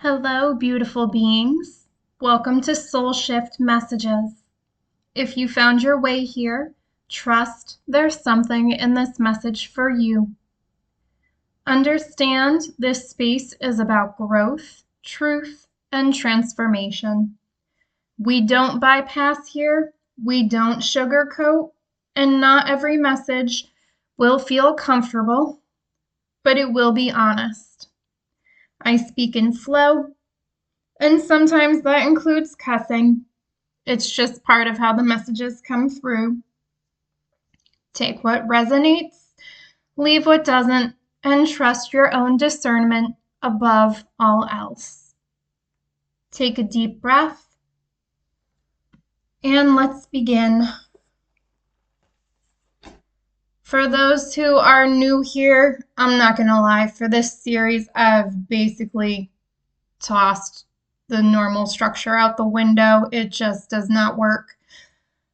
Hello, beautiful beings. Welcome to Soul Shift Messages. If you found your way here, trust there's something in this message for you. Understand this space is about growth, truth, and transformation. We don't bypass here, we don't sugarcoat, and not every message will feel comfortable, but it will be honest. I speak in flow, and sometimes that includes cussing. It's just part of how the messages come through. Take what resonates, leave what doesn't, and trust your own discernment above all else. Take a deep breath, and let's begin. For those who are new here, I'm not going to lie, for this series, I've basically tossed the normal structure out the window. It just does not work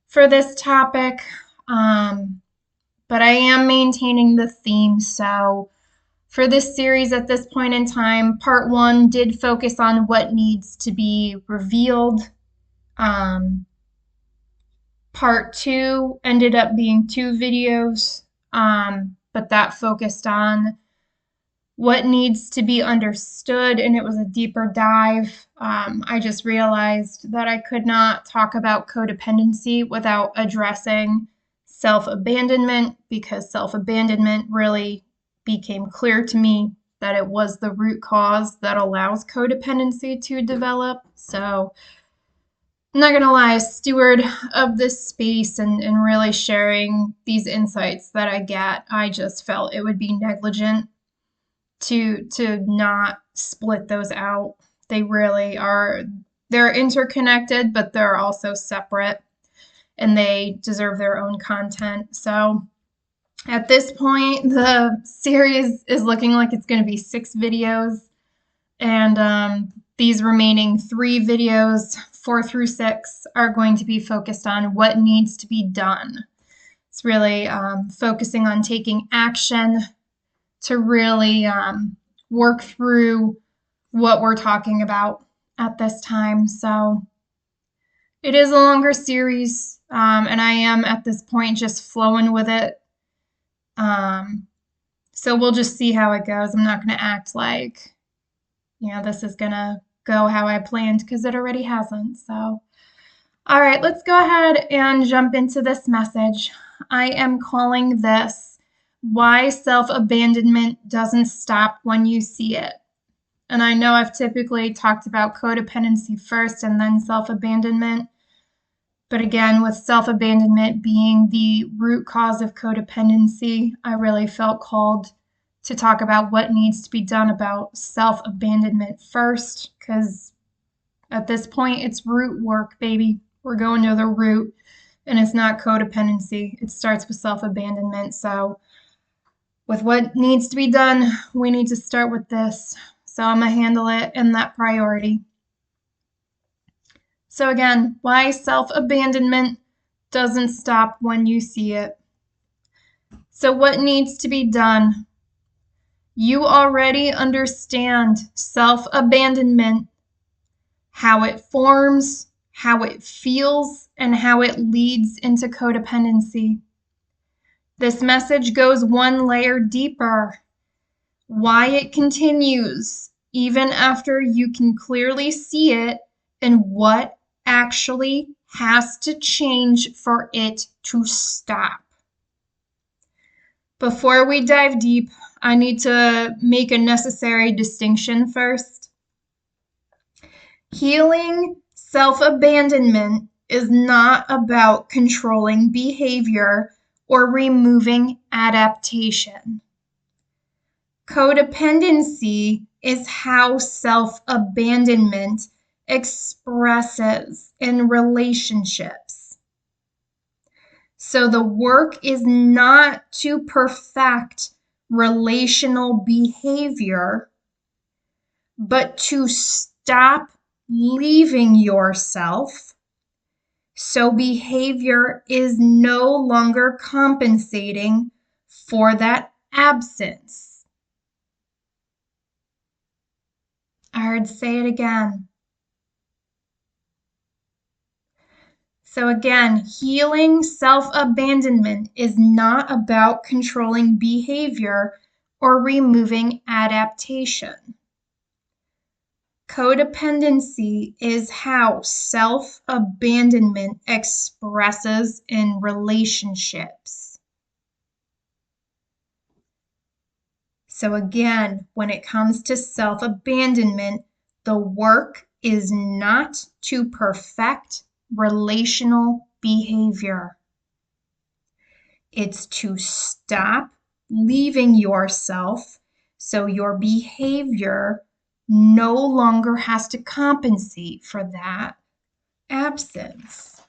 for this topic, but I am maintaining the theme. So for this series at this point in time, part 1 did focus on what needs to be revealed. Part 2 ended up being 2 videos, but that focused on what needs to be understood, and it was a deeper dive. I just realized that I could not talk about codependency without addressing self-abandonment, because self-abandonment really became clear to me that it was the root cause that allows codependency to develop. So I'm not going to lie, steward of this space and really sharing these insights that I get, I just felt it would be negligent to not split those out. They really are, they're interconnected, but they're also separate, and they deserve their own content. So at this point, the series is looking like it's going to be 6 videos, and these remaining 3 videos, 4 through 6, are going to be focused on what needs to be done. It's really focusing on taking action to really work through what we're talking about at this time. So it is a longer series, and I am at this point just flowing with it. So we'll just see how it goes. I'm not going to act like, this is going to go how I planned, because it already hasn't. So, all right, let's go ahead and jump into this message. I am calling this Why Self-Abandonment Doesn't Stop When You See It. And I know I've typically talked about codependency first and then self-abandonment. But again, with self-abandonment being the root cause of codependency, I really felt called to talk about what needs to be done about self-abandonment first, because at this point, it's root work, baby. We're going to the root, and it's not codependency. It starts with self-abandonment. So with what needs to be done, we need to start with this. So I'm going to handle it in that priority. So again, why self-abandonment doesn't stop when you see it. So what needs to be done? You already understand self-abandonment, how it forms, how it feels, and how it leads into codependency. This message goes one layer deeper. Why it continues even after you can clearly see it, and what actually has to change for it to stop. Before we dive deep, I need to make a necessary distinction first. Healing self-abandonment is not about controlling behavior or removing adaptation. Codependency is how self-abandonment expresses in relationships. So the work is not to perfect relational behavior, but to stop leaving yourself so behavior is no longer compensating for that absence. Our Good, say it again. So again, healing self-abandonment is not about controlling behavior or removing adaptation. Codependency is how self-abandonment expresses in relationships. So again, when it comes to self-abandonment, the work is not to perfect relational behavior. It's to stop leaving yourself so your behavior no longer has to compensate for that absence.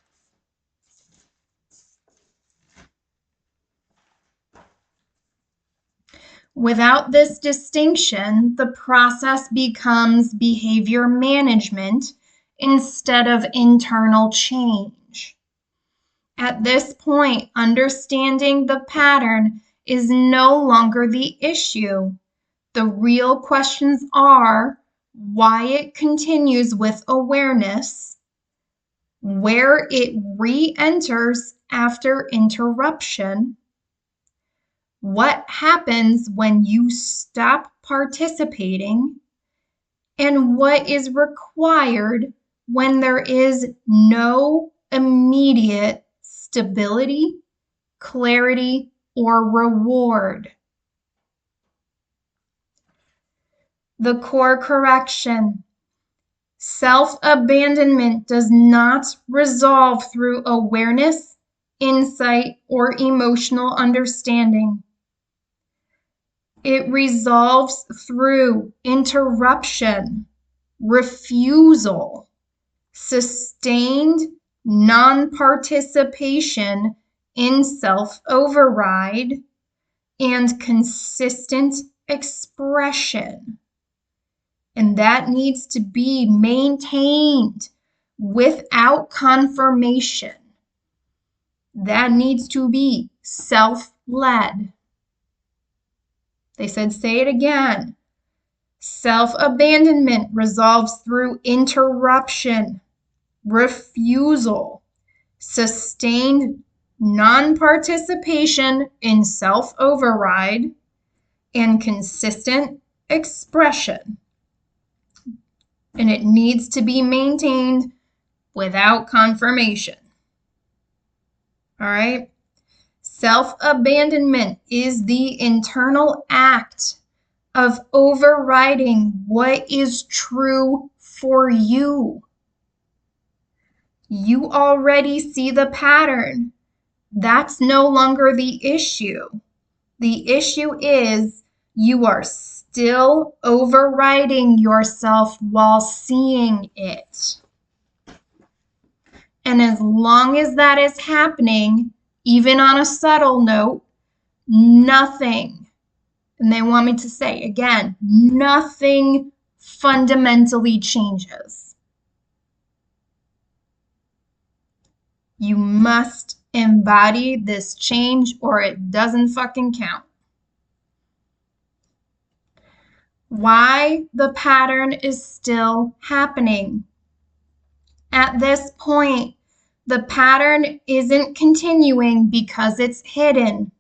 Without this distinction, the process becomes behavior management instead of internal change. At this point, understanding the pattern is no longer the issue. The real questions are why it continues with awareness, where it re-enters after interruption, what happens when you stop participating, and what is required when there is no immediate stability, clarity, or reward. The core correction. Self-abandonment does not resolve through awareness, insight, or emotional understanding. It resolves through interruption, refusal, sustained non-participation in self-override, and consistent expression. And that needs to be maintained without confirmation. That needs to be self-led. They said, say it again. Self-abandonment resolves through interruption, refusal, sustained non-participation in self-override, and consistent expression. And it needs to be maintained without confirmation. All right? Self-abandonment is the internal act of overriding what is true for you. You already see the pattern. That's no longer the issue. The issue is you are still overriding yourself while seeing it. And as long as that is happening, even on a subtle note, nothing, and they want me to say again, nothing fundamentally changes. You must embody this change or it doesn't fucking count. Why the pattern is still happening. At this point, the pattern isn't continuing because it's hidden.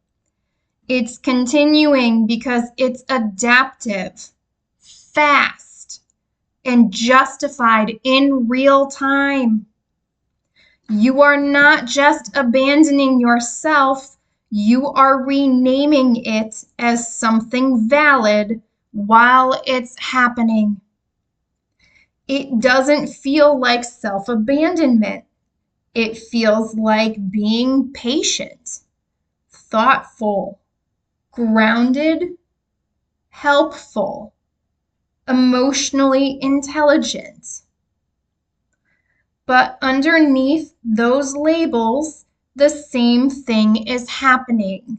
It's continuing because it's adaptive, fast, and justified in real time. You are not just abandoning yourself, you are renaming it as something valid while it's happening. It doesn't feel like self-abandonment. It feels like being patient, thoughtful, grounded, helpful, emotionally intelligent. But underneath those labels, the same thing is happening.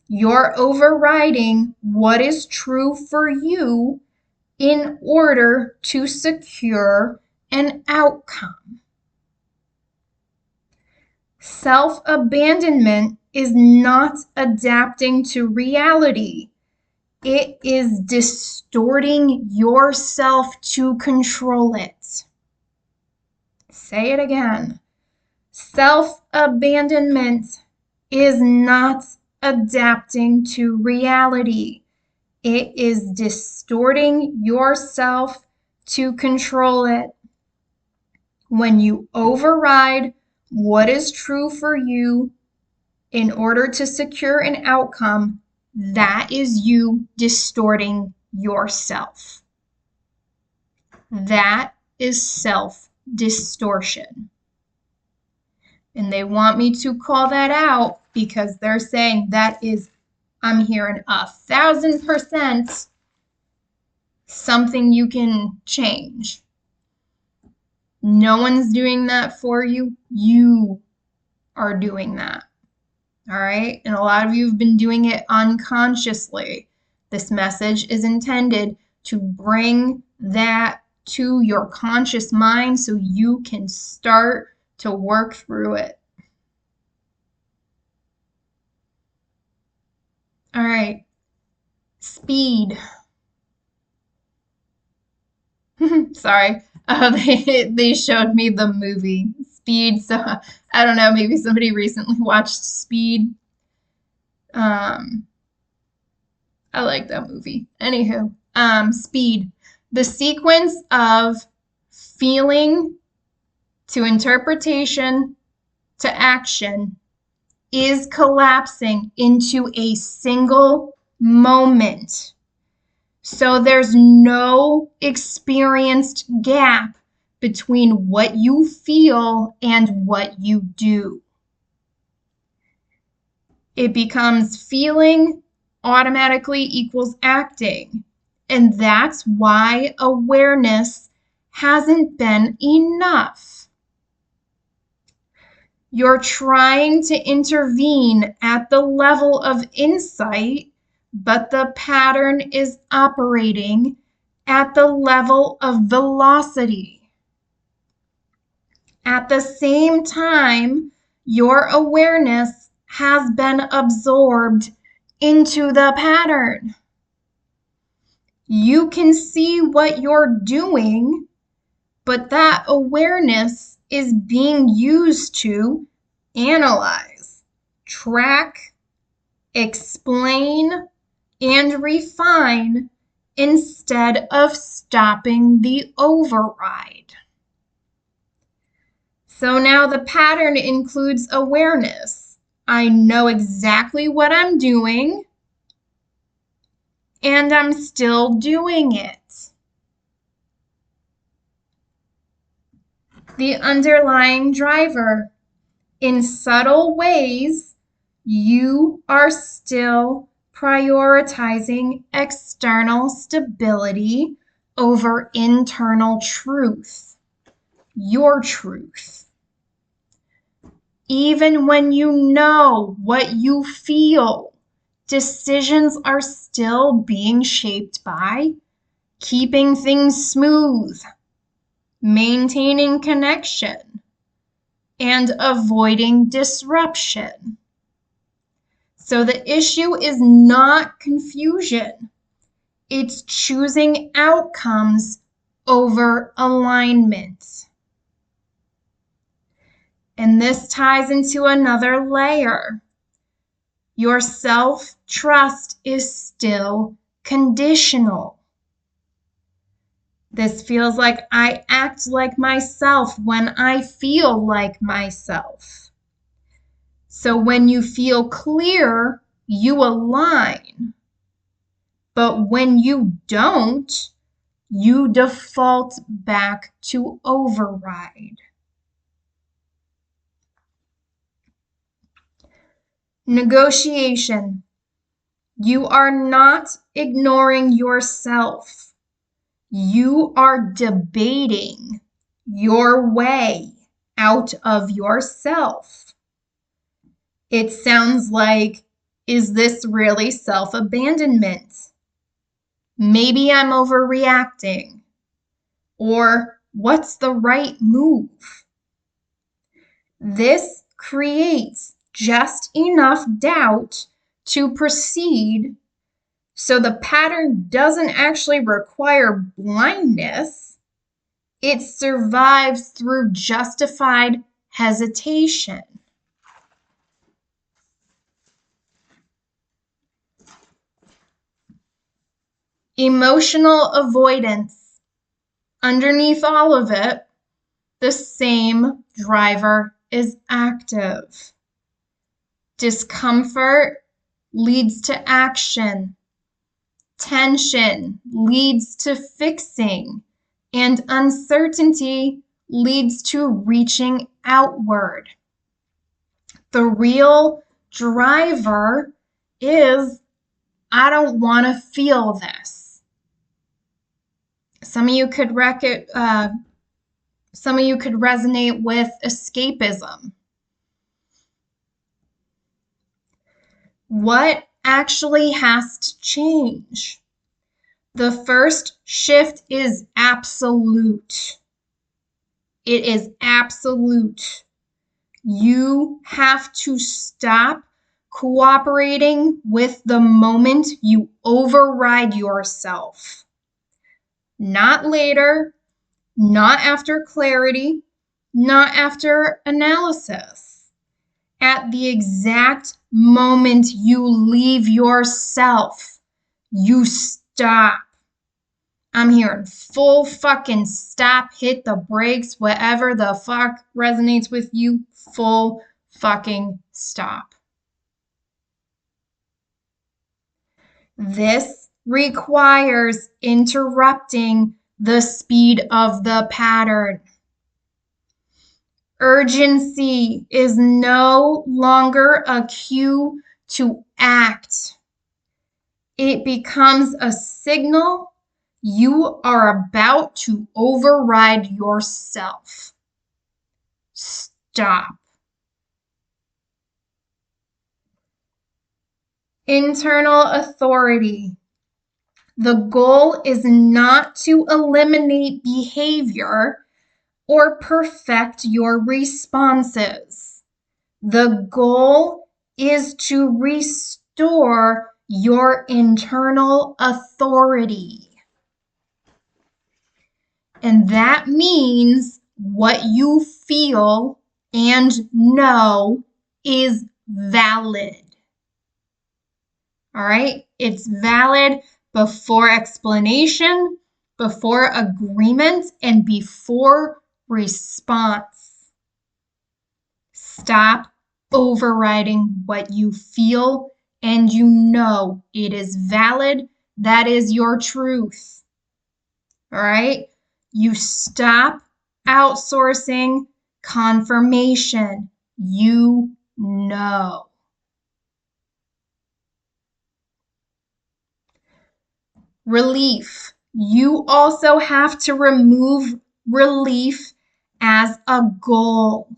You're overriding what is true for you in order to secure an outcome. Self-abandonment is not adapting to reality. It is distorting yourself to control it. Say it again. Self-abandonment is not adapting to reality. It is distorting yourself to control it. When you override what is true for you in order to secure an outcome, that is you distorting yourself. That is self-distortion. And they want me to call that out because they're saying that is, I'm hearing 1,000% something you can change. No one's doing that for you. You are doing that. All right. And a lot of you have been doing it unconsciously. This message is intended to bring that to your conscious mind so you can start to work through it. All right. Speed. Sorry. They showed me the movie Speed. So I don't know. Maybe somebody recently watched Speed. I like that movie. Anywho, Speed. The sequence of feeling to interpretation to action is collapsing into a single moment. So there's no experienced gap between what you feel and what you do. It becomes feeling automatically equals acting. And that's why awareness hasn't been enough. You're trying to intervene at the level of insight, but the pattern is operating at the level of velocity. At the same time, your awareness has been absorbed into the pattern. You can see what you're doing, but that awareness is being used to analyze, track, explain, and refine instead of stopping the override. So now the pattern includes awareness. I know exactly what I'm doing, and I'm still doing it. The underlying driver. In subtle ways, you are still prioritizing external stability over internal truth, your truth. Even when you know what you feel, decisions are still being shaped by keeping things smooth, maintaining connection, and avoiding disruption. So the issue is not confusion. It's choosing outcomes over alignment. And this ties into another layer. Your self-trust is still conditional. This feels like I act like myself when I feel like myself. So when you feel clear, you align. But when you don't, you default back to override. Negotiation. You are not ignoring yourself. You are debating your way out of yourself. It sounds like, is this really self-abandonment? Maybe I'm overreacting. Or what's the right move? This creates just enough doubt to proceed So the pattern doesn't actually require blindness. It survives through justified hesitation. Emotional avoidance. Underneath all of it, the same driver is active. Discomfort leads to action. Tension leads to fixing. And uncertainty leads to reaching outward. The real driver is, I don't want to feel this. Some of you could resonate with escapism. What actually has to change? The first shift is absolute. It is absolute. You have to stop cooperating with the moment you override yourself. Not later, not after clarity, not after analysis. At the exact moment you leave yourself, you stop. I'm hearing full fucking stop, hit the brakes, whatever the fuck resonates with you, full fucking stop. This requires interrupting the speed of the pattern. Urgency is no longer a cue to act. It becomes a signal you are about to override yourself. Stop. Internal authority. The goal is not to eliminate behavior or perfect your responses. The goal is to restore your internal authority. And that means what you feel and know is valid. All right? It's valid before explanation, before agreement, and before response. Stop overriding what you feel and you know it is valid. That is your truth. All right? You stop outsourcing confirmation. You know. Relief. You also have to remove relief as a goal.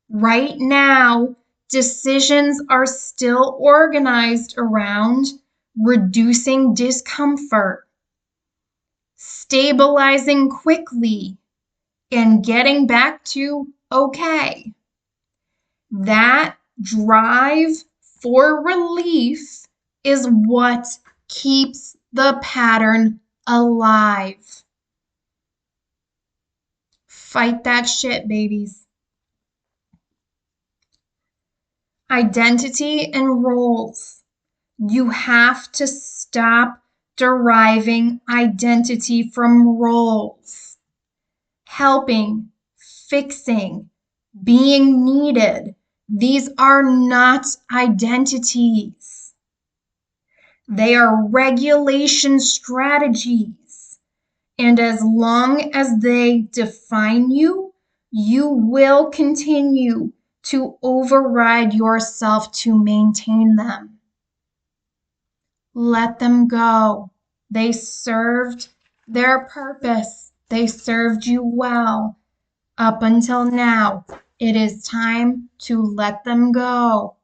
Right now, decisions are still organized around reducing discomfort, stabilizing quickly, and getting back to okay. That drive for relief is what keeps the pattern alive. Fight that shit, babies. Identity and roles. You have to stop deriving identity from roles. Helping, fixing, being needed. These are not identities. They are regulation strategies. And as long as they define you, you will continue to override yourself to maintain them. Let them go. They served their purpose. They served you well. Up until now, it is time to let them go.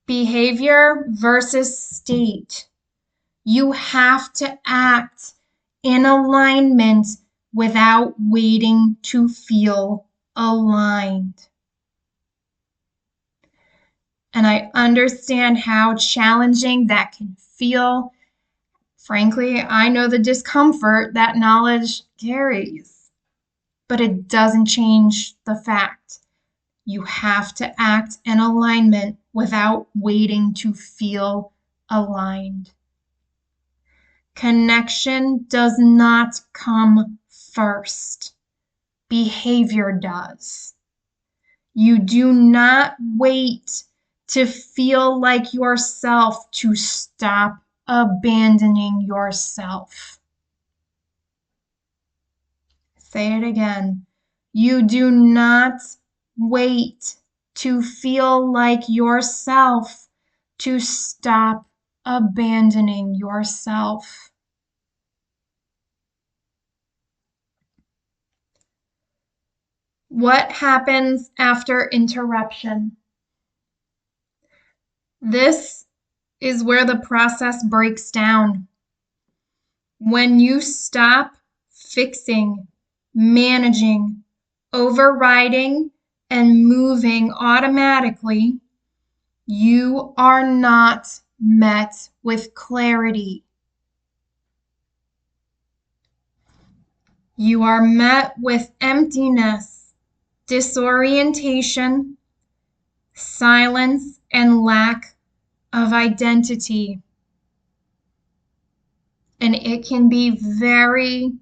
Behavior versus state. You have to act in alignment without waiting to feel aligned. And I understand how challenging that can feel. Frankly, I know the discomfort that knowledge carries, but it doesn't change the fact you have to act in alignment without waiting to feel aligned. Connection does not come first. Behavior does. You do not wait to feel like yourself to stop abandoning yourself. Say it again. You do not wait to feel like yourself to stop abandoning yourself. What happens after interruption? This is where the process breaks down. When you stop fixing, managing, overriding, and moving automatically, you are not met with clarity. You are met with emptiness, disorientation, silence, and lack of identity. And it can be very,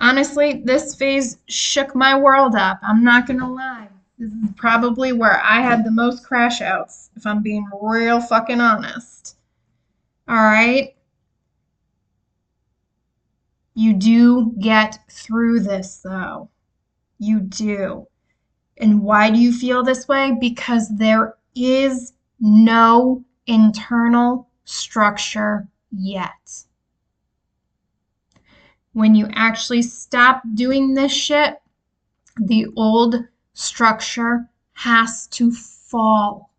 honestly, this phase shook my world up. I'm not going to lie. This is probably where I had the most crash outs, if I'm being real fucking honest. All right? You do get through this, though. You do. And why do you feel this way? Because there is no internal structure yet. When you actually stop doing this shit, the old structure has to fall.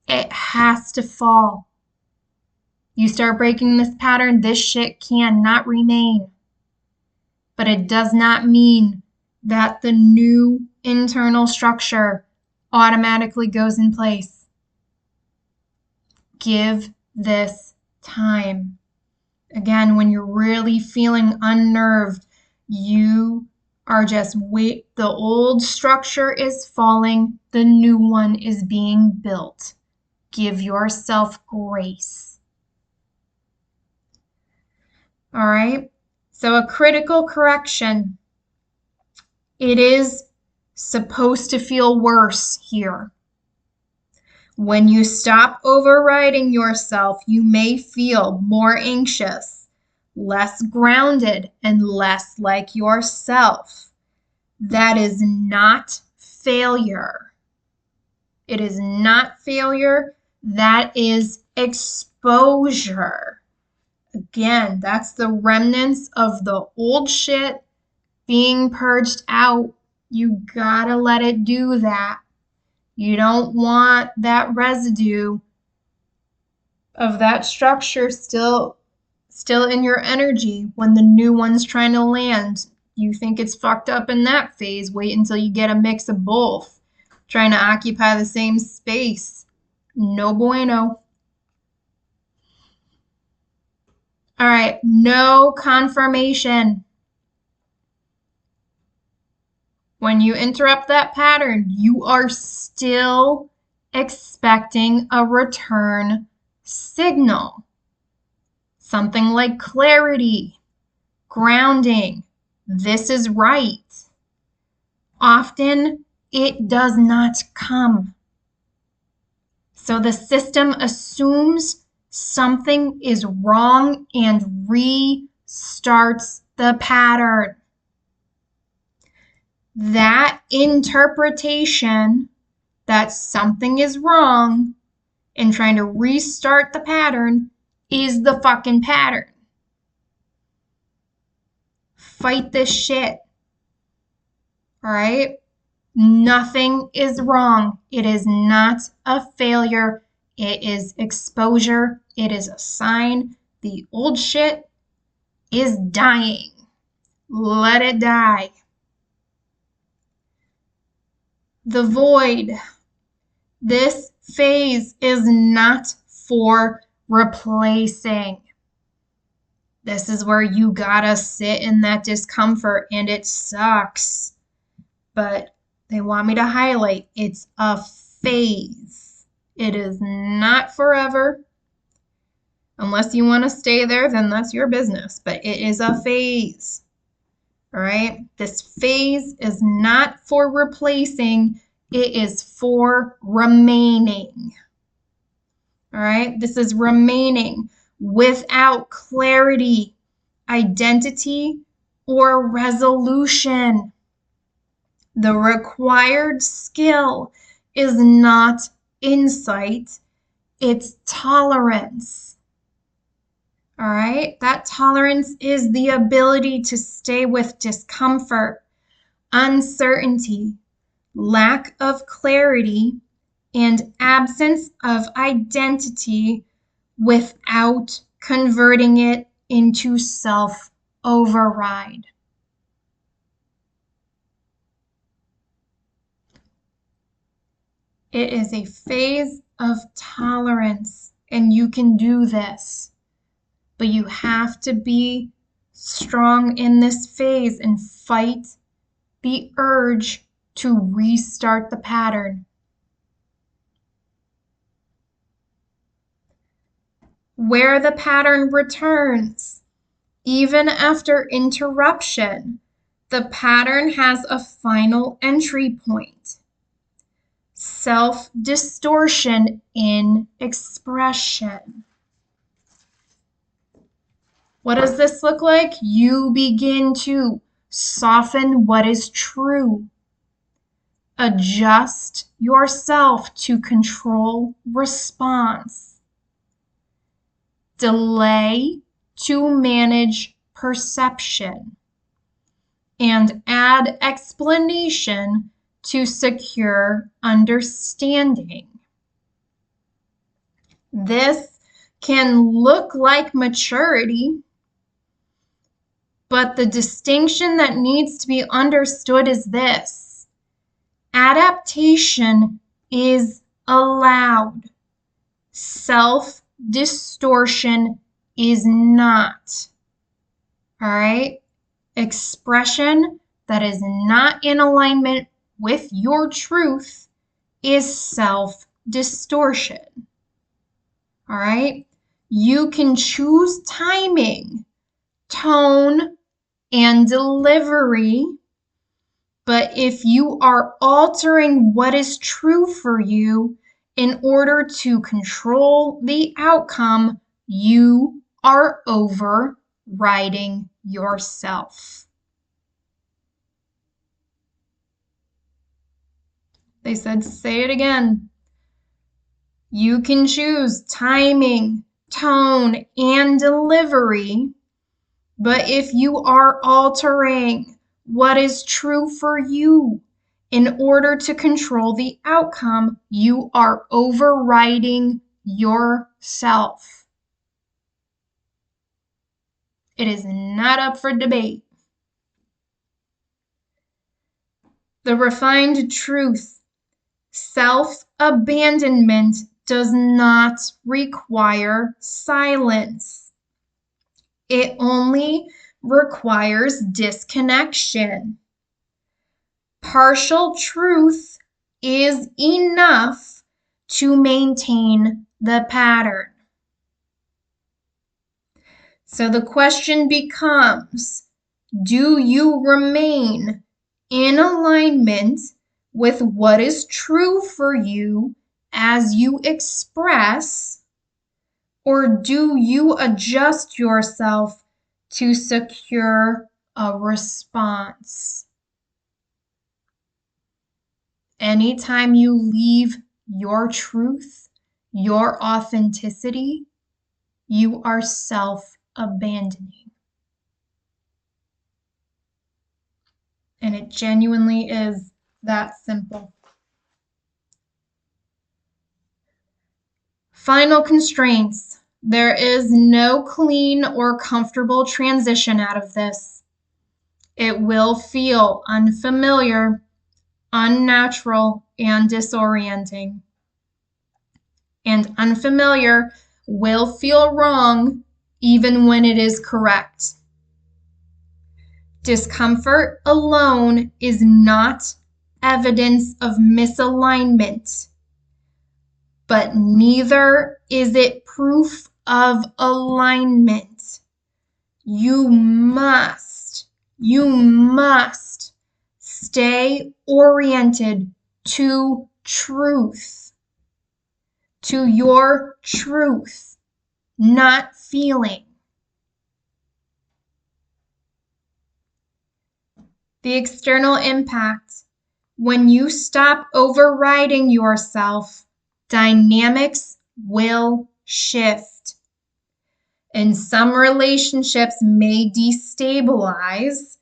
It has to fall. You start breaking this pattern, this shit cannot remain. But it does not mean that the new internal structure automatically goes in place. Give this time. Again, when you're really feeling unnerved, you are just the old structure is falling, the new one is being built. Give yourself grace. All right? So a critical correction. It is supposed to feel worse here. When you stop overriding yourself, you may feel more anxious, less grounded, and less like yourself. That is not failure. It is not failure. That is exposure. Again, that's the remnants of the old shit being purged out. You gotta let it do that. You don't want that residue of that structure still in your energy when the new one's trying to land. You think it's fucked up in that phase. Wait until you get a mix of both, trying to occupy the same space. No bueno. All right, no confirmation. When you interrupt that pattern, you are still expecting a return signal. Something like clarity, grounding, this is right. Often it does not come. So the system assumes something is wrong and restarts the pattern. That interpretation that something is wrong and trying to restart the pattern is the fucking pattern. Fight this shit. All right? Nothing is wrong. It is not a failure. It is exposure. It is a sign the old shit is dying. Let it die. The void This phase is not for replacing. This is where you gotta sit in that discomfort, and it sucks. But they want me to highlight it's a phase. It is not forever. Unless you want to stay there, then that's your business. But it is a phase. All right? This phase is not for replacing. It is for remaining. All right? This is remaining without clarity, identity, or resolution. The required skill is not insight, it's tolerance. All right? That tolerance is the ability to stay with discomfort, uncertainty, lack of clarity, and absence of identity without converting it into self-override. It is a phase of tolerance, and you can do this. But you have to be strong in this phase and fight the urge to restart the pattern. Where the pattern returns, even after interruption, the pattern has a final entry point. Self-distortion in expression. What does this look like? You begin to soften what is true. Adjust yourself to control response. Delay to manage perception. And add explanation to secure understanding. This can look like maturity, but the distinction that needs to be understood is this: adaptation is allowed. Self-distortion is not. All right? Expression that is not in alignment with your truth is self-distortion. All right? You can choose timing, tone, and delivery, but if you are altering what is true for you in order to control the outcome, you are overriding yourself. They said, say it again. You can choose timing, tone, and delivery, but if you are altering what is true for you in order to control the outcome, you are overriding yourself. It is not up for debate. The refined truth: self-abandonment does not require silence. It only requires disconnection. Partial truth is enough to maintain the pattern. So the question becomes, do you remain in alignment with what is true for you as you express, or do you adjust yourself to secure a response? Anytime you leave your truth, your authenticity, you are self-abandoning. And it genuinely is that simple. Final constraints. There is no clean or comfortable transition out of this. It will feel unfamiliar, unnatural, and disorienting. and unfamiliar will feel wrong even when it is correct. Discomfort alone is not evidence of misalignment, but neither is it proof of alignment. You must stay oriented to truth, to your truth, not feeling. The external impact. When you stop overriding yourself, dynamics will shift. And some relationships may destabilize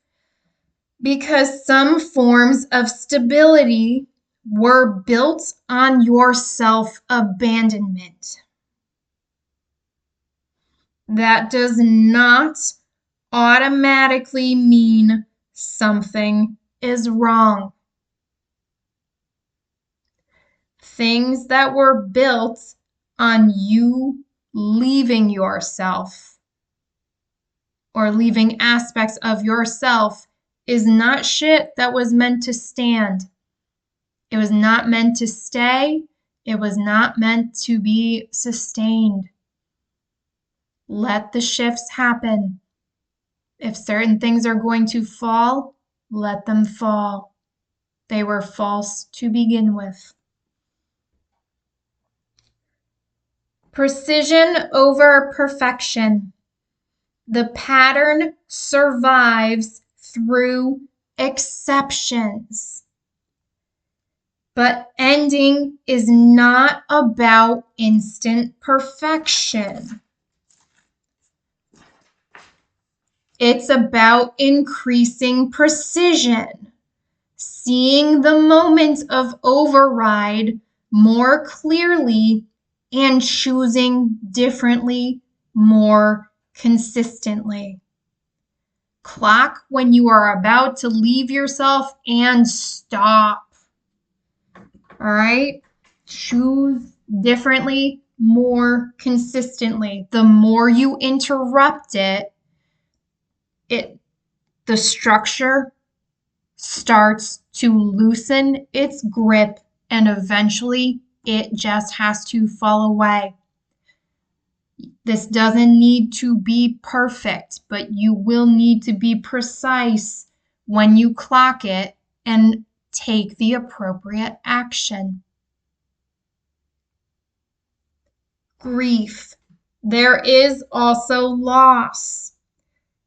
because some forms of stability were built on your self-abandonment. That does not automatically mean something is wrong. Things that were built on you leaving yourself or leaving aspects of yourself is not shit that was meant to stand. It was not meant to stay. It was not meant to be sustained. Let the shifts happen. If certain things are going to fall, let them fall. They were false to begin with. Precision over perfection. The pattern survives through exceptions. But ending is not about instant perfection. It's about increasing precision, seeing the moment of override more clearly and choosing differently more consistently. Clock when you are about to leave yourself and stop. All right? Choose differently more consistently. The more you interrupt it, the structure starts to loosen its grip and eventually it just has to fall away. This doesn't need to be perfect, but you will need to be precise when you clock it and take the appropriate action. Grief. There is also loss.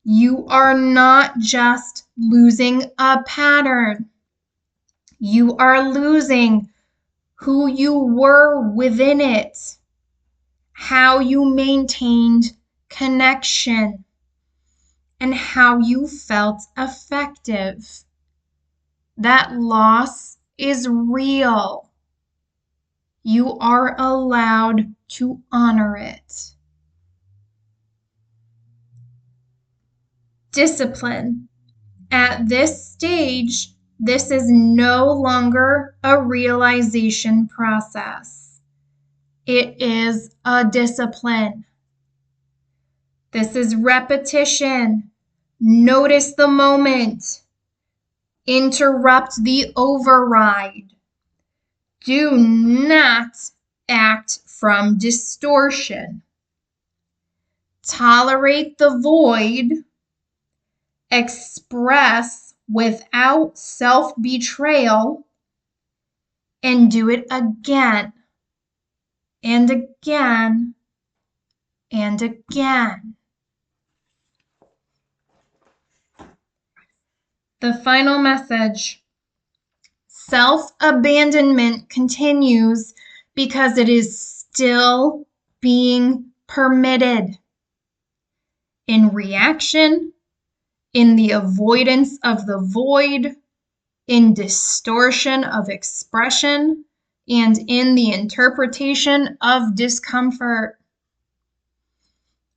You are not just losing a pattern. You are losing who you were within it, how you maintained connection, and how you felt effective. That loss is real. You are allowed to honor it. Discipline. At this stage, this is no longer a realization process. It is a discipline. This is repetition. Notice the moment. Interrupt the override. Do not act from distortion. Tolerate the void. Express without self-betrayal. And do it again and again and again. The final message. Self-abandonment continues because it is still being permitted. In reaction, in the avoidance of the void, in distortion of expression, and in the interpretation of discomfort.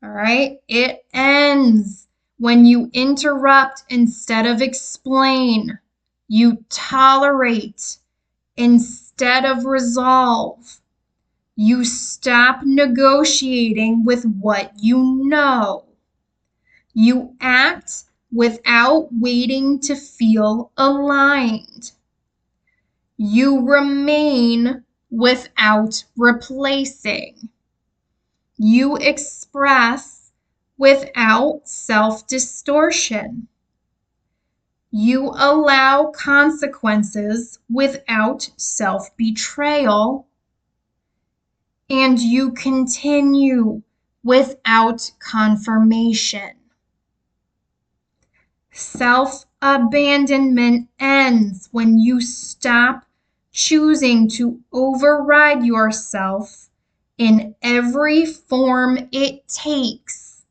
All right, it ends when you interrupt instead of explain. You tolerate instead of resolve. You stop negotiating with what you know. You act without waiting to feel aligned. You remain without replacing. You express without self-distortion. You allow consequences without self-betrayal. And you continue without confirmation. Self-abandonment ends when you stop choosing to override yourself in every form it takes,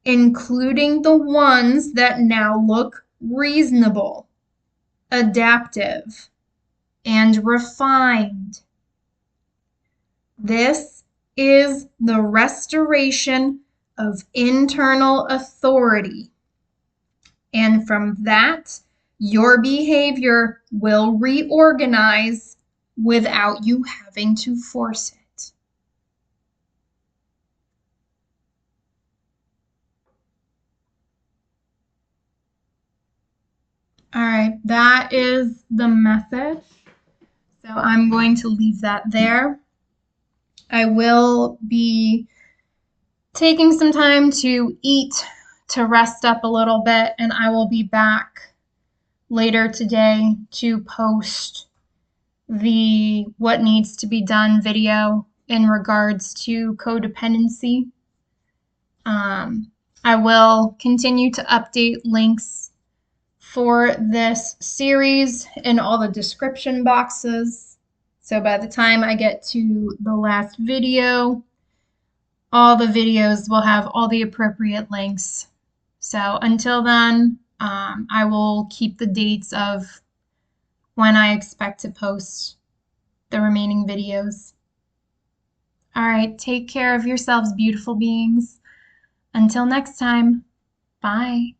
including the ones that now look reasonable, adaptive, and refined. This is the restoration of internal authority. And from that, your behavior will reorganize without you having to force it. All right, that is the message. So I'm going to leave that there. I will be taking some time to eat, to rest up a little bit, and I will be back later today to post the what needs to be done video in regards to codependency. I will continue to update links for this series in all the description boxes. So by the time I get to the last video, all the videos will have all the appropriate links. So until then, I will keep the dates of when I expect to post the remaining videos. All right, take care of yourselves, beautiful beings. Until next time, bye.